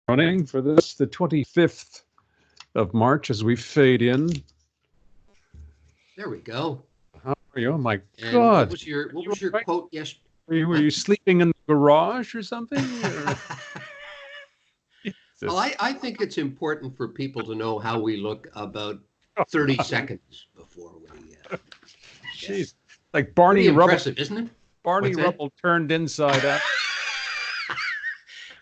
Running for this, the 25th of March, as we fade in. There we go. How are you? Oh my And God! what was your quote yesterday? Were you sleeping in the garage or something? Well, I think it's important for people to know how we look about Oh, 30 seconds before we. Jeez, like Barney Pretty Rubble. impressive, isn't it? Barney Rubble turned inside out.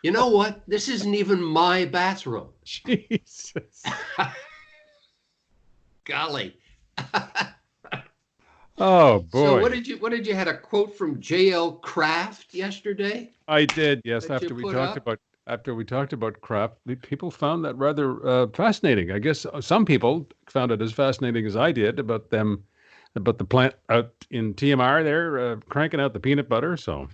You know what? This isn't even my bathroom. Jesus. Golly. Oh boy. So what did you had a quote from J.L. Kraft yesterday? I did, yes. That After you we put talked up? about Kraft, people found that rather fascinating. I guess some people found it as fascinating as I did about the plant out in TMR there cranking out the peanut butter. So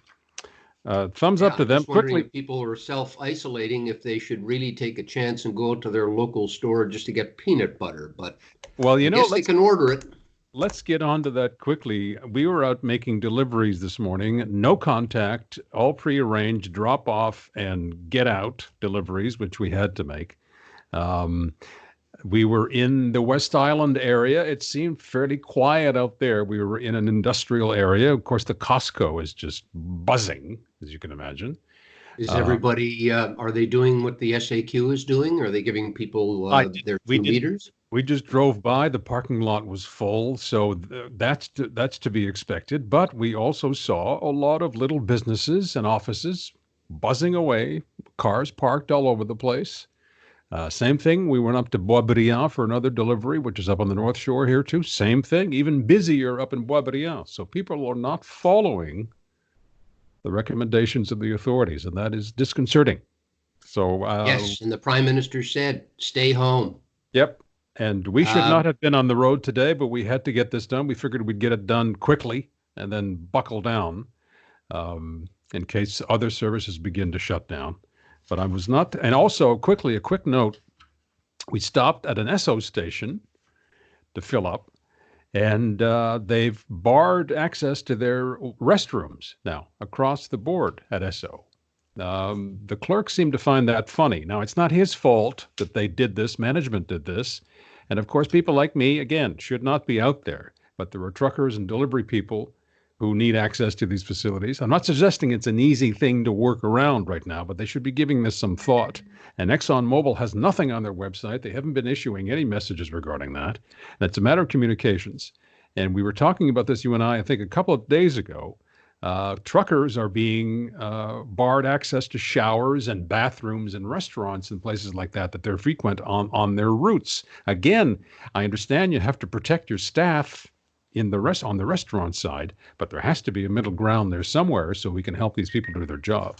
thumbs up to I'm them. just wondering Quickly, if people are self-isolating, if they should really take a chance and go out to their local store just to get peanut butter. But well, I guess they can order it. let's get on to that quickly. We were out making deliveries this morning, no contact, all prearranged, drop off and get out deliveries, which we had to make. Um, we were in the West Island area. It seemed fairly quiet out there. We were in an industrial area. Of course, the Costco is just buzzing, as you can imagine. Is everybody, are they doing what the SAQ is doing? Are they giving people their We 2 meters? We just drove by. The parking lot was full, so that's to be expected. But we also saw a lot of little businesses and offices buzzing away, cars parked all over the place. Same thing. We went up to Boisbriand for another delivery, which is up on the North Shore here too. Same thing, even busier up in Boisbriand. So people are not following the recommendations of the authorities, and that is disconcerting. So Yes, and the Prime Minister said, stay home. Yep. And we should not have been on the road today, but we had to get this done. We figured we'd get it done quickly and then buckle down in case other services begin to shut down. But I was not. And also, quickly, a quick note. We stopped at an Esso station to fill up, and they've barred access to their restrooms now across the board at Esso. The clerk seemed to find that funny. Now, it's not his fault that they did this. Management did this. And of course, people like me, again, should not be out there. But there are truckers and delivery people who need access to these facilities. I'm not suggesting it's an easy thing to work around right now, but they should be giving this some thought. And ExxonMobil has nothing on their website. They haven't been issuing any messages regarding that. And it's a matter of communications. And we were talking about this, you and I think, a couple of days ago. Truckers are being barred access to showers and bathrooms and restaurants and places like that they're frequent on their routes. Again, I understand you have to protect your staff on the restaurant side, but there has to be a middle ground there somewhere so we can help these people do their job.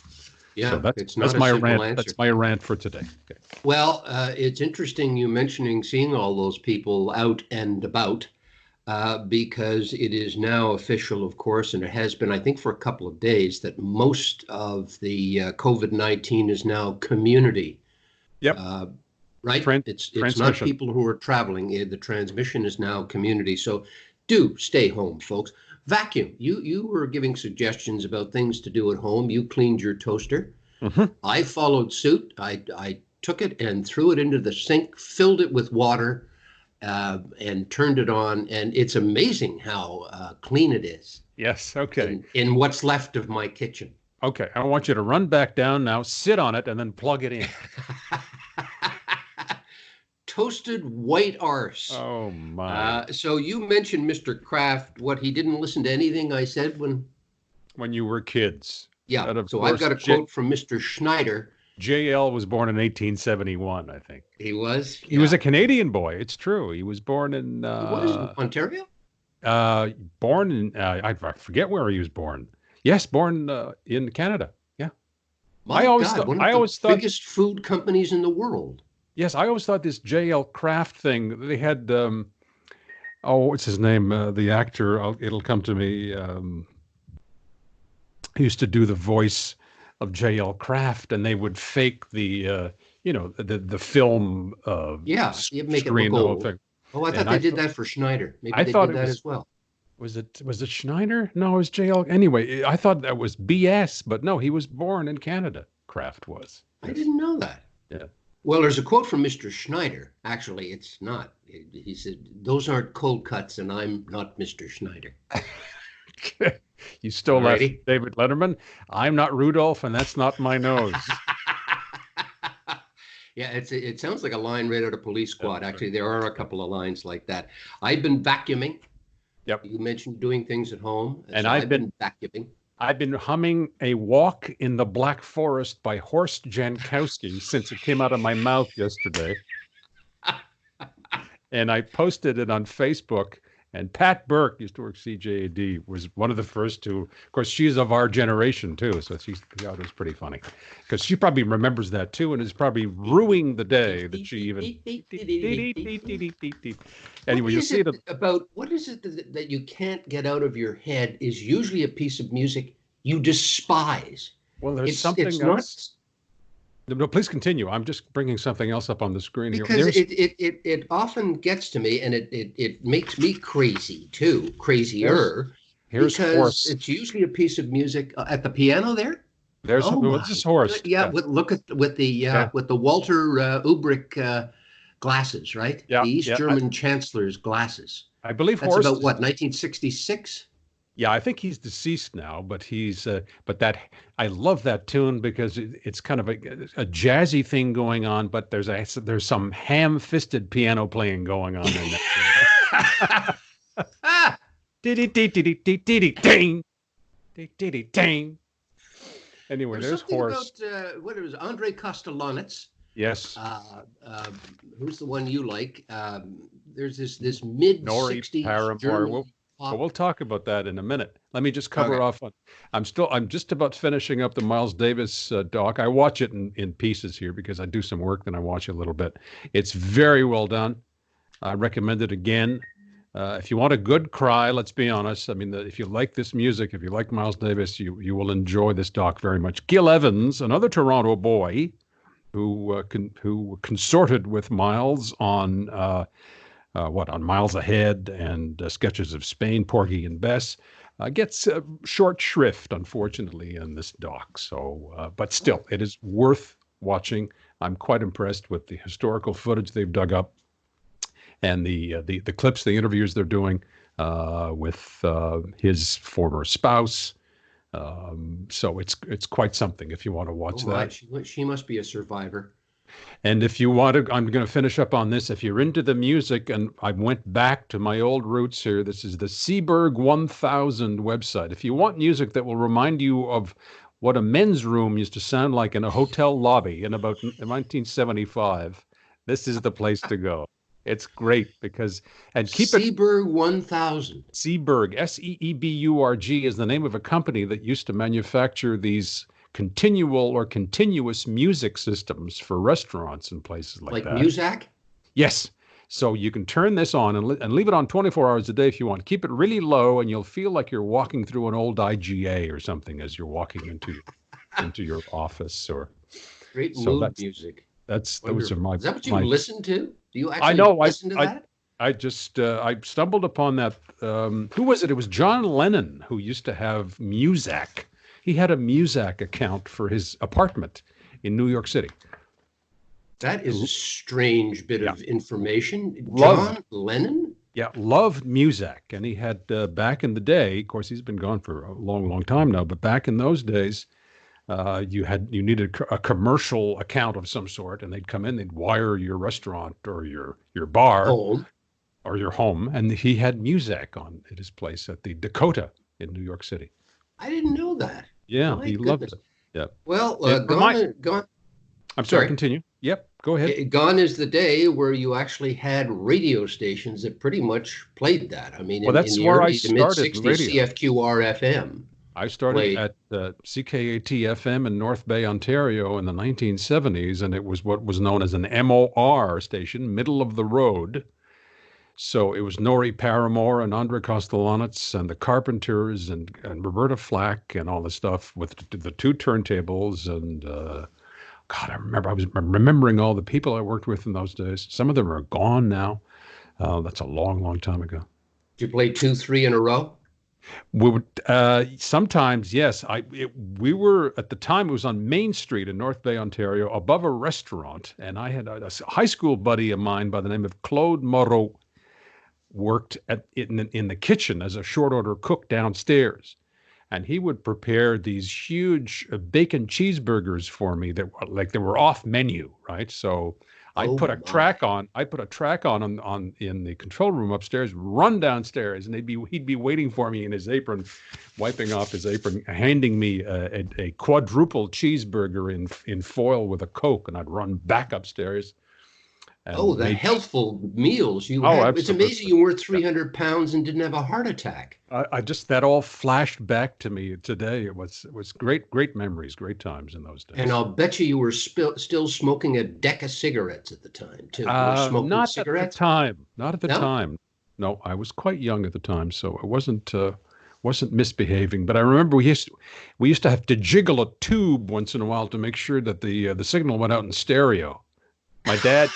Yeah, so that's not my a simple rant. answer. That's my rant for today. Okay. Well, it's interesting you mentioning seeing all those people out and about. Because it is now official, of course, and it has been, I think, for a couple of days, that most of the COVID-19 is now community. Yep. Right? It's not people who are traveling. The transmission is now community. So do stay home, folks. Vacuum. You were giving suggestions about things to do at home. You cleaned your toaster. Mm-hmm. I followed suit. I took it and threw it into the sink, filled it with water, and turned it on, and it's amazing how clean it is. Yes, okay. In what's left of my kitchen. Okay, I want you to run back down now, sit on it, and then plug it in. Toasted white arse. Oh, my. So you mentioned Mr. Kraft, what, he didn't listen to anything I said when you were kids. Yeah, so I've got a quote from Mr. Schneider. JL was born in 1871, I think. He was? He was a Canadian boy. It's true. He was born in... Ontario? Born in... I forget where he was born. Yes, born in Canada. Yeah. My God, one of the biggest food companies in the world. Yes, I always thought this JL Kraft thing, they had... what's his name? The actor, it'll come to me. He used to do the voice of J.L. Kraft, and they would fake the film you make it look old. Thing. Oh, I thought they did that for Schneider. Maybe they did that as well. Was it Schneider? No, it was J.L. Anyway, I thought that was BS, but no, he was born in Canada. Kraft was. I didn't know that. Yeah. Well, there's a quote from Mr. Schneider. Actually, it's not. He said, "Those aren't cold cuts, and I'm not Mr. Schneider." You stole that from Alrighty. David Letterman. I'm not Rudolph, and that's not my nose. Yeah, it sounds like a line right out of Police That's Squad. right. Actually, there are a Yep. couple of lines like that. I've been vacuuming. Yep. You mentioned doing things at home, And so I've been vacuuming. I've been humming A Walk in the Black Forest by Horst Jankowski since it came out of my mouth yesterday. And I posted it on Facebook. And Pat Burke used to work CJAD, was one of the first to, of course, she's of our generation too. So she thought it was pretty funny because she probably remembers that too and is probably ruining the day that she even. Anyway, you'll see it. What is it that you can't get out of your head is usually a piece of music you despise. Well, there's It's something not else. No, please continue. I'm just bringing something else up on the screen here. because it often gets to me, and it makes me crazy too, crazier, Here's because Horst. it's usually a piece of music at the piano there. There's Oh this my is Horst. Yeah, look at with the Walter Ulbricht glasses, right? Yeah, The East yeah. German Chancellor's glasses. I believe That's Horst. about what, 1966? Yeah, I think he's deceased now, but I love that tune because it's kind of a jazzy thing going on, but there's some ham-fisted piano playing going on in there. Ah, Ding, ding. Anyway, there's there's something Horst. about what it was, Andre Kostelanetz. Yes, Who's the one you like? There's this mid Nori 60s Paramore. German Well, pop. we'll talk about that in a minute. Let me just cover Okay. off on. I'm just about finishing up the Miles Davis doc. I watch it in pieces here because I do some work, then I watch it a little bit. It's very well done. I recommend it again. If you want a good cry, let's be honest. I mean, if you like this music, if you like Miles Davis, you will enjoy this doc very much. Gil Evans, another Toronto boy, who consorted with Miles on on Miles Ahead and Sketches of Spain, Porgy and Bess, gets short shrift, unfortunately, in this doc. So, but still, it is worth watching. I'm quite impressed with the historical footage they've dug up and the clips, the interviews they're doing with his former spouse. So it's quite something if you want to watch that. She must be a survivor. And if you want to, I'm going to finish up on this. If you're into the music, and I went back to my old roots here, this is the Seeburg 1000 website. If you want music that will remind you of what a men's room used to sound like in a hotel lobby in about 1975, this is the place to go. It's great because, and keep it. Seeburg 1000. Seeburg, Seeburg is the name of a company that used to manufacture these continual or continuous music systems for restaurants and places like that. Like Muzak? Yes. So you can turn this on and leave it on 24 hours a day if you want. Keep it really low, and you'll feel like you're walking through an old IGA or something as you're walking into your office. Great So mood music. those are my. Is that what you my, listen to? Do you I actually know. listen to that? I just I stumbled upon that. Who was it? It was John Lennon who used to have Muzak. He had a Muzak account for his apartment in New York City. That is a strange bit of information. Love. John Lennon? Yeah, loved Muzak, and he had back in the day. Of course, he's been gone for a long, long time now. But back in those days, you needed a commercial account of some sort, and they'd come in, they'd wire your restaurant or your bar Home. or your home, and he had Muzak on at his place at the Dakota in New York City. I didn't know that. Yeah, My he loved goodness. it. Yeah. Well, It gone. I'm Sorry. sorry. Continue. Yep. Go ahead. Gone is the day where you actually had radio stations that pretty much played that. I mean, Well, that's in the where I early to mid started 60s, radio. CFQR FM. I started played. at CKAT FM in North Bay, Ontario in the 1970s, and it was what was known as an MOR station, middle of the road. So it was Nori Paramore and Andre Kostelanetz and the Carpenters and Roberta Flack and all the stuff with the two turntables. And God, I was remembering all the people I worked with in those days. Some of them are gone now. That's a long, long time ago. Did you play 2-3 in a row? We would sometimes, yes. We were at the time. It was on Main Street in North Bay, Ontario, above a restaurant, and I had a high school buddy of mine by the name of Claude Moreau worked in the kitchen as a short order cook downstairs, and he would prepare these huge bacon cheeseburgers for me that were like they were off menu, right? So I'd Oh put a my. track on. I'd put a track on in the control room upstairs, run downstairs, and he'd be waiting for me in his apron, wiping off his apron, handing me a quadruple cheeseburger in foil with a Coke, and I'd run back upstairs Oh, and the make. healthful meals you Oh, had. It's amazing absolutely. you weren't 300 pounds and didn't have a heart attack. I just that all flashed back to me today. It was great memories, great times in those And days. I'll bet you were still smoking a deck of cigarettes at the time, too. You were smoking Not at the cigarettes? time. Not at the No? time. No, I was quite young at the time, so I wasn't misbehaving. But I remember we used to have to jiggle a tube once in a while to make sure that the signal went out in stereo. My dad,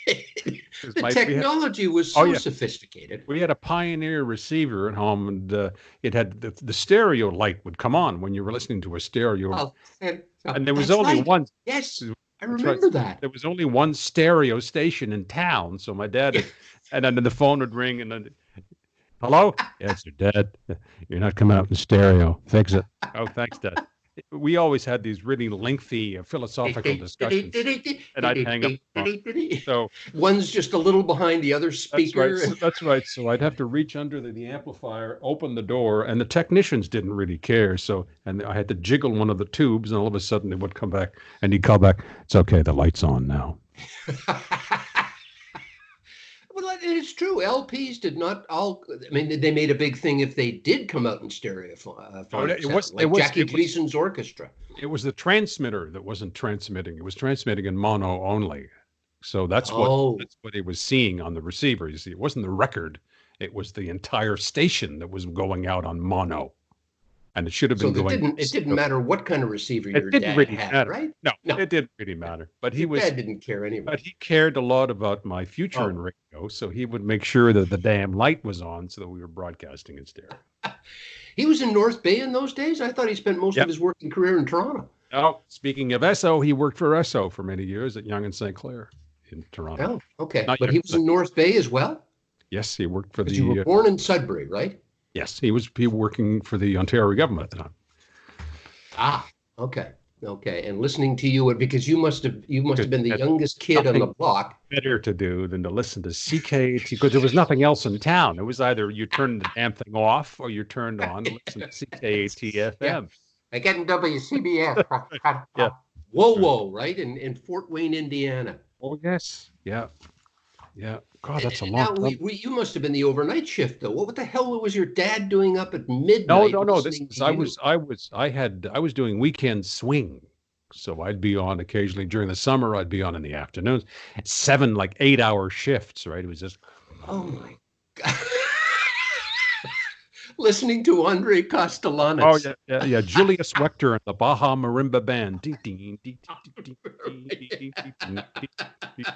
because The my we had technology was oh so yeah, sophisticated. we had a Pioneer receiver at home, and it had the stereo light would come on when you were listening to a stereo, Oh, and there was that's only right. one. Yes, I That's right. remember that. There was only one stereo station in town, so my dad had, and then the phone would ring, and then, hello? Yes, your dad. You're not coming out in stereo. Fix it. Oh, thanks, Dad. We always had these really lengthy philosophical discussions, and I'd hang up the phone. So One's just a little behind the other that's right. speaker. So that's right. So I'd have to reach under the amplifier, open the door, and the technicians didn't really care. So, and I had to jiggle one of the tubes, and all of a sudden it would come back, and he'd call back. It's okay. The light's on now. Well, it's true. LPs did not all. I mean, they made a big thing if they did come out in No, stereophonic sound, like Jackie Gleason's orchestra. it was the transmitter that wasn't transmitting. It was transmitting in mono only. So Oh, that's what it was seeing on the receiver. You see, it wasn't the record. It was the entire station that was going out on mono, and it should have so been that going. didn't it didn't matter what kind of receiver It your didn't dad really had, matter. right? No, No, it didn't really matter. your dad didn't care But anyway. he cared a lot about my future in Oh, radio, so he would make sure that the damn light was on so that we were broadcasting in stereo. he was in North Bay in those days. I thought he spent most of Yep. his working career in Toronto. Oh, speaking of Esso, he worked for Esso for many years at Young and St. Clair in Toronto. Oh, okay, Not but Young he and was St. in North Bay as well Yes, he worked for because you were the. born in Sudbury, right? Yes, he working for the Ontario government at the time. Ah, okay, okay. And listening to you, because you must have Because been he the had youngest kid on the nothing block. better to do than to listen to CKAT because there was nothing else in town. It was either you turned the damn thing off or you turned on and listened to CKAT Yeah, FM. I get in WCBS. Yeah. Whoa, whoa, right in Fort Wayne, Indiana. Oh yes. Yeah. Yeah. God, that's a And long now time. you must have been the overnight shift though. What the hell was your dad doing up at No, midnight no, no. This listening is to you? I was doing weekend swing. So I'd be on occasionally during the summer, I'd be on in the afternoons. 7 like 8-hour shifts, right? It was just Oh my God. Listening to Andre oh Castellanos. yeah, yeah, yeah. Julius Wechter and the Baja Marimba Band. Ding, ding, ding, ding, ding, ding, ding, ding, ding, ding, ding.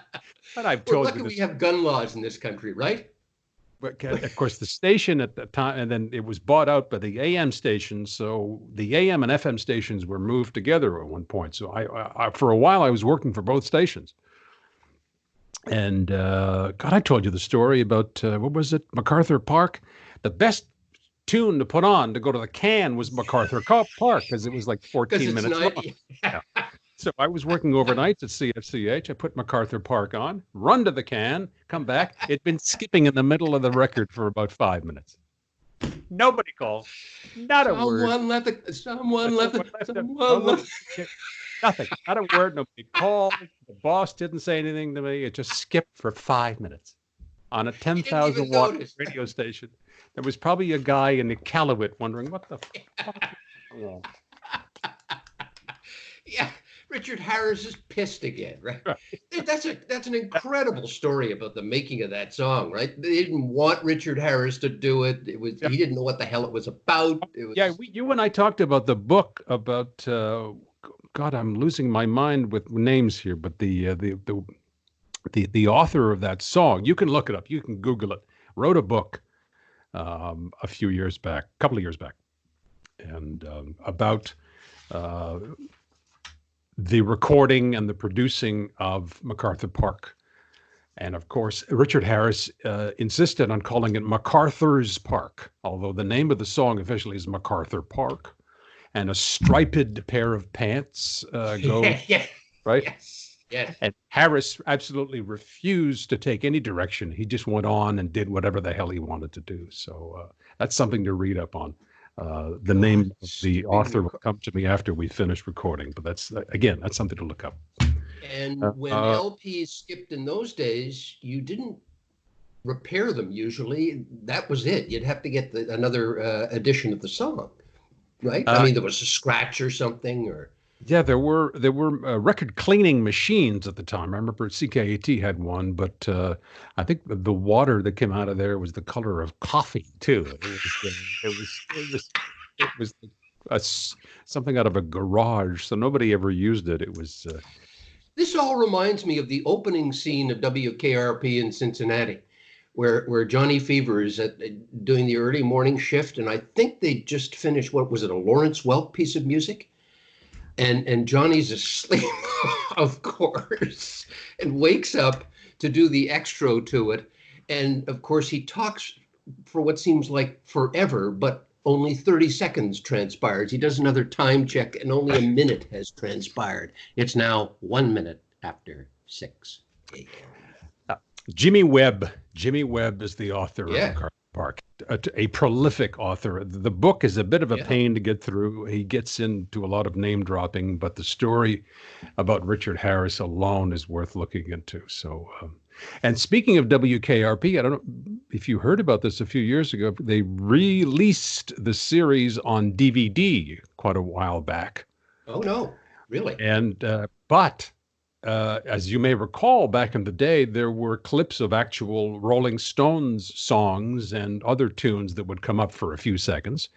And I've We're told you lucky we this, have gun laws in this country, right? but of course the station at the time, and then it was bought out by the AM stations. So the AM and FM stations were moved together at one point. So for a while, I was working for both stations. And God, I told you the story about what was it, MacArthur Park? The best tune to put on to go to the can was MacArthur Park because it was like Because 14 it's minutes not. long. Yeah. So I was working overnights at CFCH. I put MacArthur Park on, run to the can, come back. It'd been skipping in the middle of the record for about 5 minutes. Nobody called. Not a word. Someone left Someone the, left a- someone someone- left. Nothing. Not a word. Nobody called. The boss didn't say anything to me. It just skipped for 5 minutes on a He didn't 10,000 even watt notice. radio station. There was probably a guy in the Iqaluit wondering what the fuck. Yeah. Yeah, Richard Harris is pissed again, right? Right. That's an incredible story about the making of that song, right? They didn't want Richard Harris to do it. Yeah. He didn't know what the hell it was about. It was Yeah, you and I talked about the book about God. I'm losing my mind with names here, but the author of that song. You can look it up. You can Google it. Wrote a book a few years back, a couple of years back, and about the recording and the producing of MacArthur Park. And of course, Richard Harris insisted on calling it MacArthur's Park, although the name of the song officially is MacArthur Park. And a striped pair of pants go, Yeah. right? Yes. And Harris absolutely refused to take any direction. He just went on and did whatever the hell he wanted to do. So that's something to read up on. The name of the author will come to me after we finish recording, but that's, again, that's something to look up. And when LPs skipped in those days, you didn't repair them usually. That was it. You'd have to get another edition of the song, right? I mean, there was a scratch or something, or yeah, there were record cleaning machines at the time. I remember CKAT had one, but I think the water that came out of there was the color of coffee too. It was something out of a garage, so nobody ever used it. It was. This all reminds me of the opening scene of WKRP in Cincinnati, where Johnny Fever is doing the early morning shift, and I think they just finished, what was it, a Lawrence Welk piece of music? And Johnny's asleep, of course, and wakes up to do the extra to it. And of course, he talks for what seems like forever, but only 30 seconds transpires. He does another time check, and only a minute has transpired. It's now 1 minute after 6 a.m. Jimmy Webb. Jimmy Webb is the author of MacArthur Park, a prolific author. The book is a bit of a pain to get through. He gets into a lot of name dropping, but the story about Richard Harris alone is worth looking into. So, and speaking of WKRP, I don't know if you heard about this a few years ago. They released the series on DVD quite a while back. Oh, no, really? And, but as you may recall, back in the day, there were clips of actual Rolling Stones songs and other tunes that would come up for a few seconds.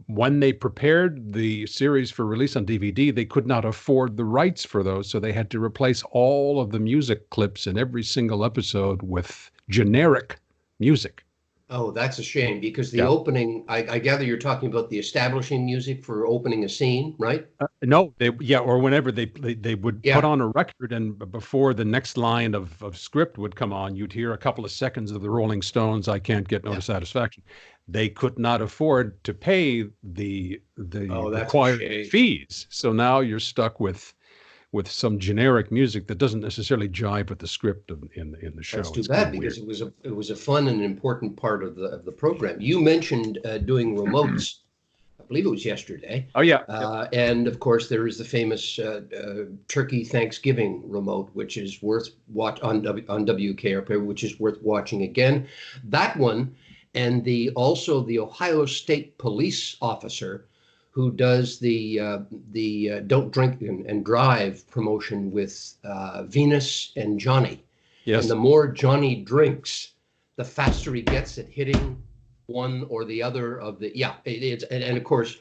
When they prepared the series for release on DVD, they could not afford the rights for those, so they had to replace all of the music clips in every single episode with generic music. Oh, that's a shame, because the opening, I gather you're talking about the establishing music for opening a scene, right? No, or whenever they would put on a record, and before the next line of script would come on, you'd hear a couple of seconds of the Rolling Stones, "I Can't Get No Satisfaction." They could not afford to pay the required fees, so now you're stuck with some generic music that doesn't necessarily jive with the script in the show. That's too bad, because it was a fun and important part of the program. You mentioned doing remotes. I believe it was yesterday. Oh yeah. And of course there is the famous Turkey Thanksgiving remote, which is worth on WKRP, which is worth watching again. That one, and also the Ohio State police officer who does the Don't Drink and Drive promotion with Venus and Johnny. Yes. And the more Johnny drinks, the faster he gets at hitting one or the other of the, and of course,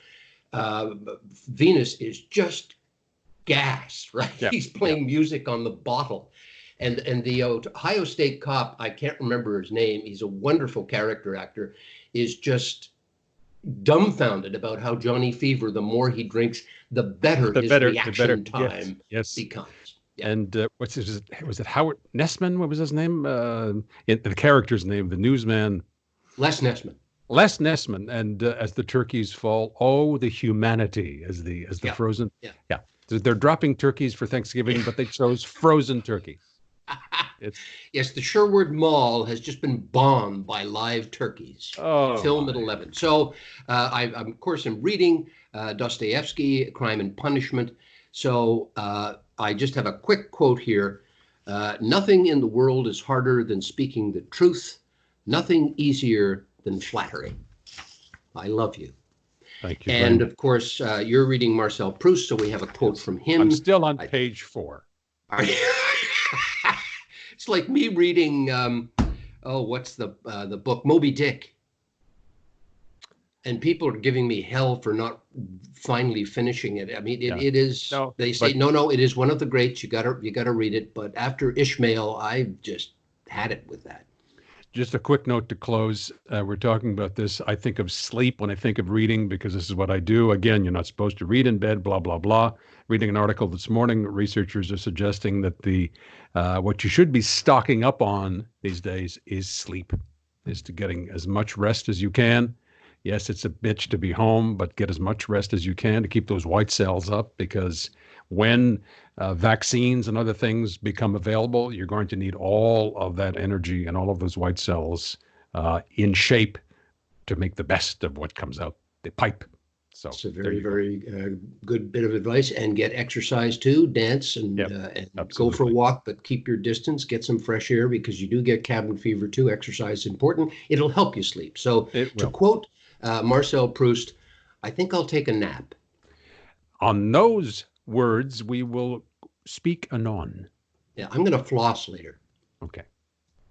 Venus is just gassed, right? Yeah. He's playing music on the bottle. And the Ohio State cop, I can't remember his name, he's a wonderful character actor, is just dumbfounded about how Johnny Fever, the more he drinks, the better his reaction time becomes. Yeah. And was it Howard Nessman? What was his name? The character's name, the newsman. Les Nessman. Les Nessman. And as the turkeys fall, oh, the humanity as the frozen. Yeah. They're dropping turkeys for Thanksgiving, but they chose frozen turkey. Yes, the Sherwood Mall has just been bombed by live turkeys. Film at 11. So I, of course, am reading Dostoevsky, Crime and Punishment. So I just have a quick quote here. Nothing in the world is harder than speaking the truth. Nothing easier than flattery. I love you. Thank you. And of course, you're reading Marcel Proust, so we have a quote from him. I'm still on page 4. It's like me reading, what's the book, Moby Dick. And people are giving me hell for not finally finishing it. I mean, it is. No, they say no. It is one of the greats. You gotta read it. But after Ishmael, I just had it with that. Just a quick note to close. We're talking about this. I think of sleep when I think of reading because this is what I do. Again, you're not supposed to read in bed, blah, blah, blah. Reading an article this morning, researchers are suggesting that what you should be stocking up on these days is sleep, is to getting as much rest as you can. Yes, it's a bitch to be home, but get as much rest as you can to keep those white cells up, because when vaccines and other things become available, you're going to need all of that energy and all of those white cells in shape to make the best of what comes out the pipe. So it's a very, very good bit of advice. And get exercise too, dance and, yep, and go for a walk, but keep your distance, get some fresh air, because you do get cabin fever too. Exercise is important. It'll help you sleep. So to quote Marcel Proust, I think I'll take a nap. On those words, we will speak anon. Yeah, I'm going to floss later. Okay.